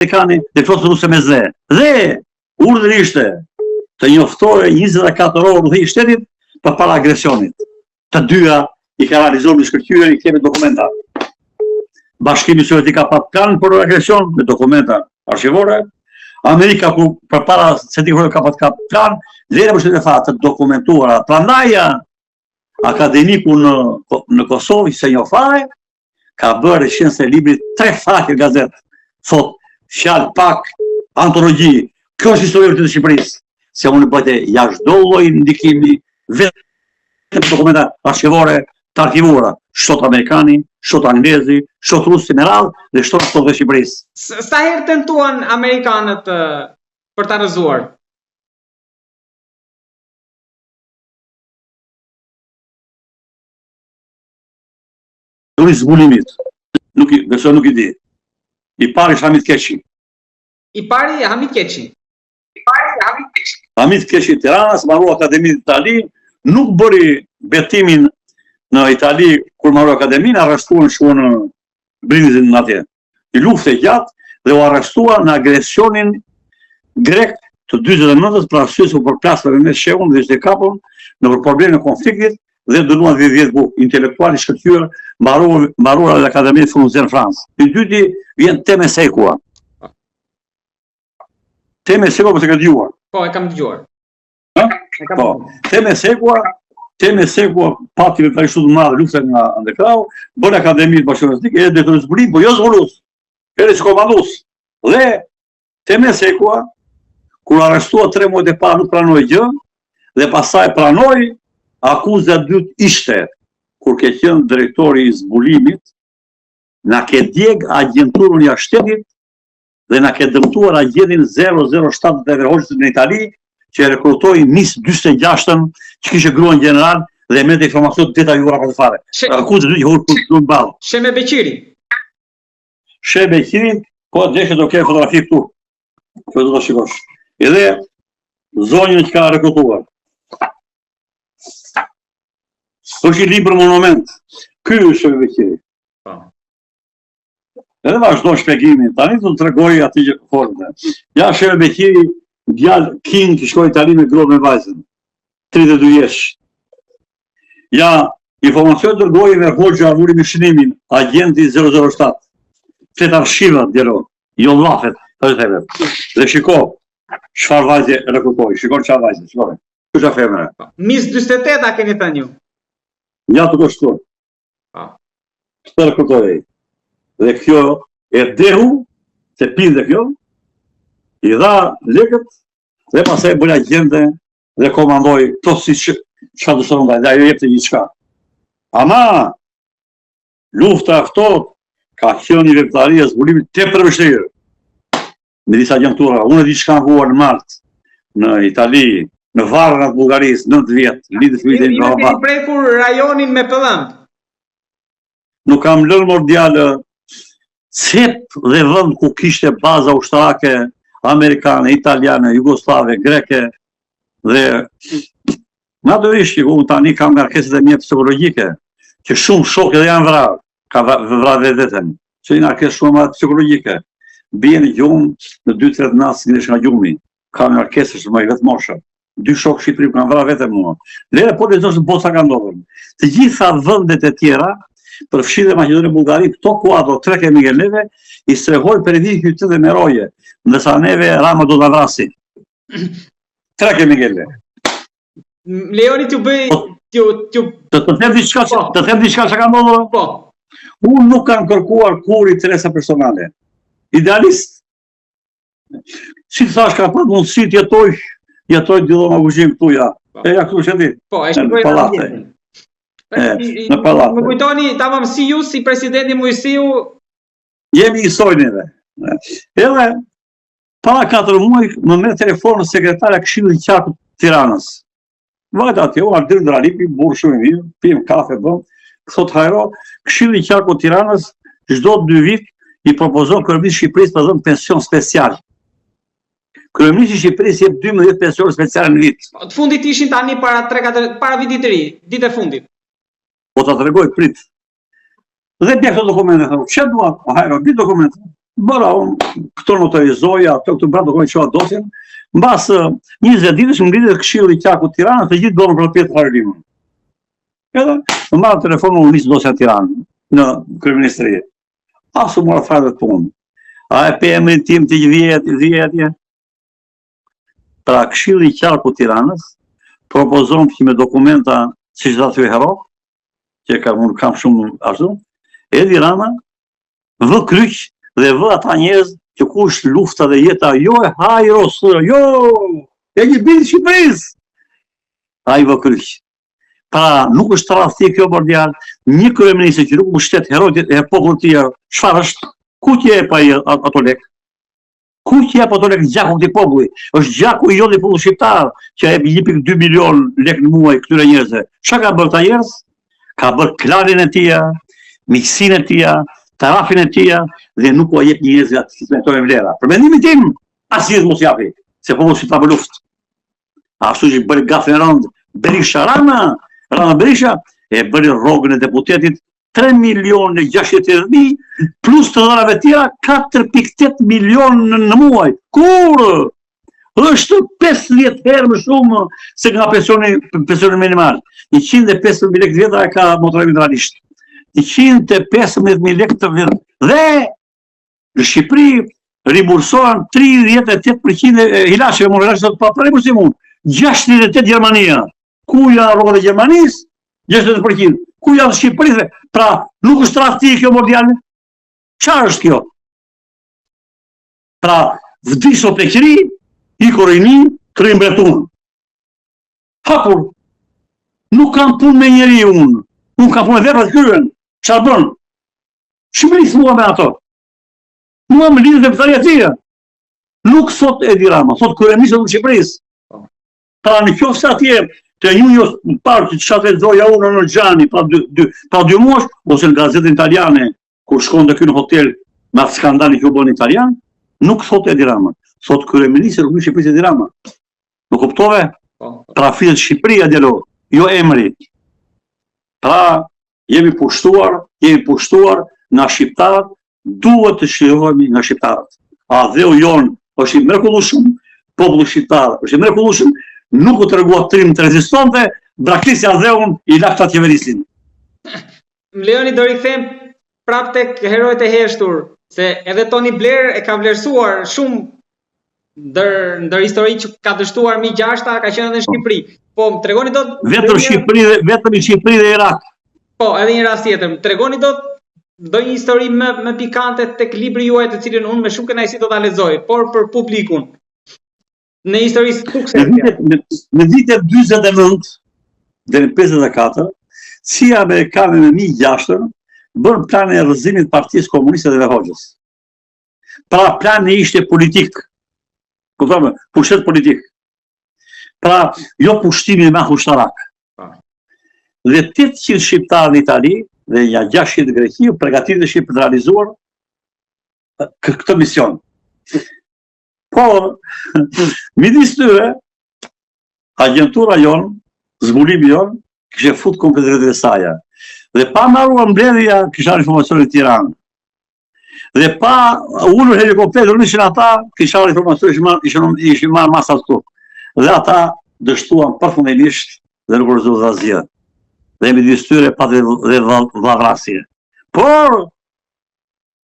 Amerikani dhe flotën ruse me zë. Dhe urdhri ishte të njoftohej 24 orë udhëheqja e shtetit përpara agresionit. Të dyja i ka realizuar me shkëlqyer, i kemi dokumenta. Bashkimi Sovjetik ka pasur plan për agresion me dokumenta arshivore. Amerika ku përpara se ti ka pasur plan, lera për shtetet e të dokumentuara. Prandaj akademiku në Kosovë, Senjofare, ka bërë shkencë e librit 3 faqe gazetë. Thot, fjalë pak, antologji, kjo është historia të Shqipërisë. Se unë bëjtë jashtë çdo lloj ndikimi, vetëm dokumenta arshivore të arkivuara. Shtot amerikani, shtot anglezi, shtot rusi me radhë dhe shtot të Shqipërisë. Sa herë tentuan amerikanët për ta rrëzuar? Duri zbulimit, nuk i di. I pari është Hamid Keqi. Hamid Keqi Tiranës, mbaru Akademinë Itali, nuk bëri betimin në Itali kur mbaru Akademinë, arrestuan shkuan në Brindizin atje. I luftë e gjatë dhe u arrestua në agresionin grek të 49-ës për arsye se u përplasën me shehun dhe ishte kapur në probleme në konfliktit dhe dënuan 10 bukë, intelektuali shkëlqyer, mbaruar në Akademinë Frunze në Francë. I dyti vjen Teme Sekua. Teme Sekua po se ka dëgjuar. Po, e kam dëgjuar. Po, Teme Sekua pati me shumë të madhe luftën nga Andekrau, bën Akademinë Bashkëkomunistike, e detyrues zbulim, po jo zbulus. Edhe si komandus. Dhe Teme Sekua, kur arrestua 3 muaj e parë nuk pranoi gjë, dhe pastaj pranoi. Akuza e dytë ishte, kur ke qenë drejtori i zbulimit, na ke djeg agjenturën jashtë shtetit dhe na ke dëmtuar agentin 007 të Everhoqës në Itali, që e rekrutoi Mis 46-ën, që kishte gruan general dhe merrte informacion detajuara për të fare. Akuza e dytë që hur ballë. Sheme Beqiri. Sheme Beqiri, po deshe do ke fotografi këtu. Që do të shikosh. Edhe zonjën që ka rekrutuar. është i libër monument. Ky është Sheme Beqiri. Edhe vazhdo shpjegimin. Tani do të tregoj aty që folën. Ja Sheme Beqiri, djalë King që shkoi në Itali me gruan me vajzën. 32 vjeç. Ja informacion dërgoi me Hoxha Muri me shënimin, agenti 007. Flet arshiva djelo, jo llafet, thotë. Dhe shiko, çfarë vajze rekrutoi. Shikon çfarë vajze, shikoj. Kush është femra? Mis 48 a keni thënë ju. Ja të kështu. Këtë rekrutoi. Dhe kjo e dehu, se pinde kjo, i dha lekët, dhe pasaj bëla gjende dhe komandoi to si çfarë do të thonë, dhe ajo jepte gjithçka. Ama lufta aftot ka qenë një veprimtari e zbulimit tepër vështirë. Me disa agjentura, unë di çka huar në Mart, në Itali, në varrin e Bullgarisë, 9 vjet, lidhë fëmijë në Roma. Ju prekur rajonin me pëllënd. Nuk kam lënë mordialë cep dhe vend ku kishte baza ushtarake amerikane, italiane, jugoslave, greke dhe natyrisht që unë tani kam ngarkeset e mia psikologjike, që shumë shokë edhe janë vrarë, ka vrarë vetën, që i ngarkesë shumë psikologjike. Bien gjumë në 2-3 nasë nga gjumi, ka ngarkesë shumë i vetë mosha. 2 shokë Shqipëri kanë vrarë vetëm mua. Lere po lexosh bosa ka ndodhur. Të gjitha vendet e tjera, përfshirë Maqedoni, Bullgari, këto kuadro 3 kemi neve, i strehojnë për vit qytete me roje, ndërsa neve Rama do ta vrasi. 3 kemi neve. Leoni t'ju bëj të them diçka që ka ndodhur? Po. Unë nuk kam kërkuar kur interesa personale. Idealist. Si të thash ka pa mundësi të jetoj dillon avuzhim këtu ja. E ja këtu që di. Po, e shkruaj në ambientin. Në pallat. Më kujtoni, tamam si ju, si presidenti Mujsiu. Jemi i sojnëve. Edhe para 4 muaj më merr telefon sekretarja e Këshillit Qarkut Tiranës. Vajta atje, u ardhën Dralipi, burr shumë i mirë, pim kafe bëm. Thot hajro, Këshilli i Qarkut Tiranës çdo 2 vit i propozon Kryeministit Shqipërisë për dhënë pension special. Kryeministi i Shqipërisë jep 12 pension special në vit. Të fundit ishin tani para vitit të ri, ditë e fundit. Po ta tregoj prit. Dhe bja këto dokumente, thonë, çfarë dua? Hajro, bi dokumente. Bëra unë, këto notorizoja, këto bra dokument qoha dosjen, mbas 20 ditësh më ngritet Këshilli i Qarkut Tiranës, të gjithë dorën për Pjetë Harrimun. Edhe, më marrë telefonin, unë nisë dosja Tiranë, në kryeministri. Asu mora fare të punë. A e pe emrin tim të vjetje. Pra Këshilli i Qarkut Tiranës propozon që me dokumenta, si që da të hero, që unë kam shumë ashtu, Edi Rama vë kryq dhe vë ata njerëz që kush lufta dhe jeta, jo e hajros, jo, e një bindë Shqipëris. A i vë kryq. Pra, nuk është tradhti kjo bordjar, një kryeminist që nuk mbështet herojt e popullit të tjerë, çfarë është? Ku t'je pa ato lek? Ku t'je pa ato lek gjaku këtij populli? Është gjaku i jote i popullit shqiptar që jep 1.2 milion lek në muaj këtyre njerëzve. Çka ka bërë ta njerëz? Ka bërë klarin e tija, miksin e tija, tarafin e tija dhe nuk u jep njerëzve atë metojnë vlera. Për mendimin tim, asnjë mos japi, se populli shqiptar për luftë. Ashtu që bëri gafën e rëndë Berisha Rama Berisha e bëri rrogën e deputetit 3.680.000 plus të dhërave tjera 4.8 milion në muaj. Kur? Është 50 herë më shumë se nga pensioni minimal. 115.000 lekë të vjetra e ka motorimi realisht. 115.000 lekë të vjetra. Dhe në Shqipëri rimbursohen 38% e hilasheve, më hilasheve të pa rimbursim unë. 68 Gjermania. Ku janë rrogët e Gjermanisë? 60%. Ku janë Shqipërisë? Pra, nuk është tradhti kjo mondiale? Çfarë është kjo? Pra, vdish o pleqëri, i korrini, kërë mbretun. Hapur. Nuk kam punë me njeri unë. Nuk kam punë me veprat kryen. Çfarë bën? Shqipëri thua me ato. Mua më lidhet me petaria. Nuk sot Edi Rama, sot kryeministri i Shqipërisë. Pra në qoftë se atje të një parë që çfarë lexoja unë në Xhani pa 2 muaj ose në gazetën italiane kur shkonte këtu në hotel me atë skandalin që u bën italian, nuk thot Edi Rama, thot kryeministri i Shqipërisë Edi Rama. Nuk kuptove? Pra fitet Shqipëria djelo, jo emri. Pra jemi pushtuar na shqiptarët, duhet të shirohemi nga shqiptarët. A dheu jon është i mrekullueshëm, populli shqiptar është i mrekullueshëm. Nuk u të regua trim të rezistante, braktisja dheun i lakta qeverisin. Më lejoni do rikthem prap tek herojt e heshtur, se edhe Tony Blair e ka vlerësuar shumë ndër histori që ka dështuar Mi-6 ka qenë edhe në Shqipëri. Po, më tregoni dot vetëm i Shqipëri dhe Irak. Po, edhe një rast tjetër. Më tregoni dot ndonjë histori më pikante tek libri juaj të cilin unë me shumë kënaqësi do ta lexoj, por për publikun. Në historisë suksesja. Në vitet 49 dhe në 54, si Amerikanë në Mi-6 bërë planin e rrëzimit Partisë Komuniste dhe Hoxhës. Pra plani ishte politik. Kuptome, pushtet politik. Pra jo pushtimi me ushtarak. Dhe 800 shqiptarë në Itali dhe ja 600 në Greqi u përgatitin për të realizuar këtë mision. Por, midis tyre, agentura jonë, zbulimi jonë, kështë fut kompetentët e saja. Dhe pa marruar mbledhja, kisha informacion në Tiranë. Dhe pa ullur helikopter, unë ishin ata, kisha informacion ishin marrë masat këtu. Dhe ata dështuan përfundimisht dhe nuk rëzullë asgjë. Dhe midis tyre pa dhe vavrasje. Por,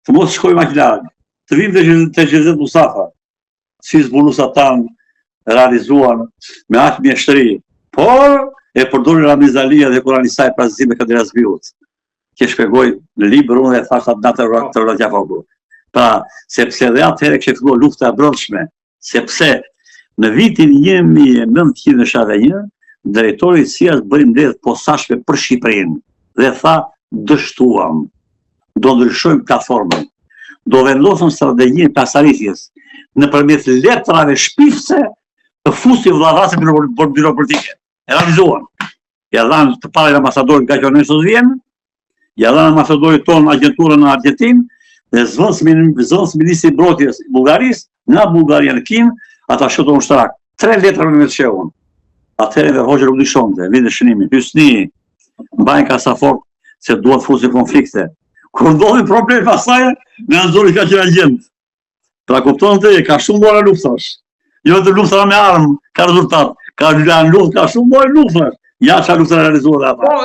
të mos shkoj ma larg, të vim të Gjezet Mustafa, si zbulusa tanë realizuan me aq mjeshtri, por e përdori Ramiz Alia dhe Kurani saj prazime këtë Razbiut, që shpjegoj në libër unë dhe thasht atë natë të rrëtja fogu. Pra, sepse dhe atëhere kështë fillua lufta e brendshme, sepse në vitin 1971, drejtori i CIA bëri mbledhje posaçme për Shqipërinë dhe tha dështuam, do ndryshojmë platformën, do vendosëm strategjinë e pasardhësisë nëpërmjet letrave shpifse të fusi vllavasin për biro politike. E realizuan. Ja dhanë të parë ambasadorit nga që nësë vjenë, ja dhanë ambasadorit tonë agenturën në Argentinë, dhe zëvëns ministri brotjes Bullgarisë, nga Bullgaria në Kinë, ata shëton ushtarak. 3 letra me të shehun. Atëherë dhe Hoxha nuk dishonte, vinte shënimi. Hysni, mbajnë kasafort se duhet fusi konflikte. Kur ndodhi problem pasaj, në nëzori ka qenë agent. Pra kupton të ka shumë lloje luftash. Jo të lufta me armë, ka rezultat. Ka luftë, ka shumë lloje luftash. Ja çfarë lufta realizuar ata.